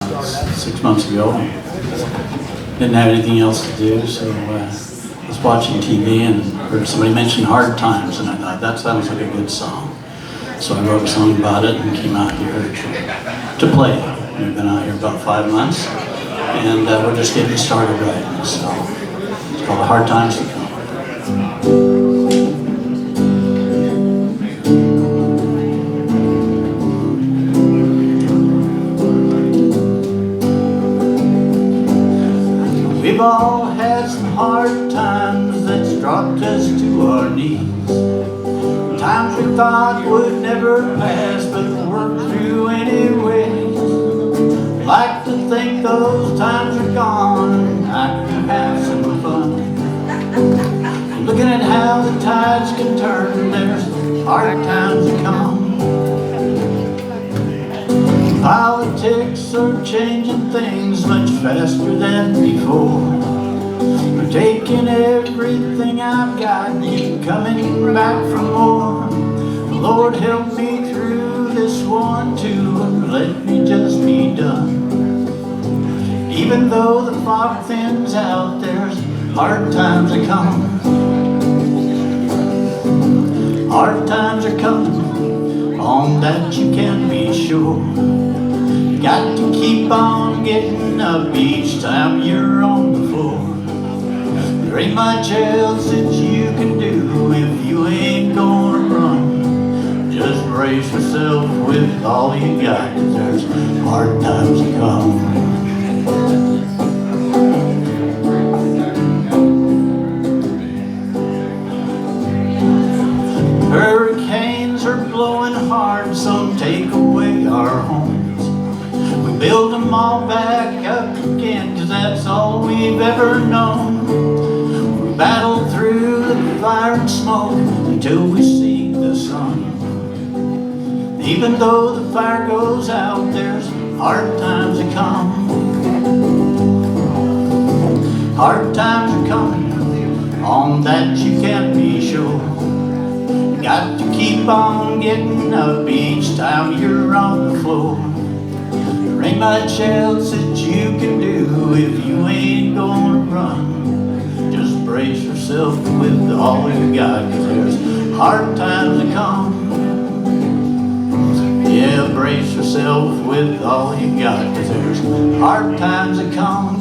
6 months ago. Didn't have anything else to do, so I was watching TV and heard somebody mention Hard Times, and I thought, that sounds like a good song. So I wrote a song about it and came out here to play. We've been out here about 5 months, and we're just getting started writing. So it's called Hard Times to Come. We've all had some hard times that's dropped us to our knees. Times we thought would never pass, but worked through anyway. Like to think those times are gone and I can have some fun. Looking at how the tides can turn, there's hard times to come. Politics are changing things much faster than before. They're taking everything I've got and keep coming back for more. Lord, help me through this one too, and let me just be done. Even though the fog thins out, there's hard times are coming. Hard times are coming, on that you can be sure. You got to keep on getting up each time you're on the floor. There ain't much else that you can do if you ain't gonna run. Just brace yourself with all you got, 'cause there's hard times to come. Hurricanes are blowing hard, some take away our homes. We build them all back up again, 'cause that's all we've ever known. We battle through the fire and smoke until we see the sun. Even though the fire goes out, there's hard times to come. Hard times are coming, on that you can be sure. Got to keep on getting up each time you're on the floor. There ain't much else that you can do if you ain't gonna run. Just brace yourself with all you got, 'cause there's hard times to come. Yeah, brace yourself with all you got, 'cause there's hard times to come.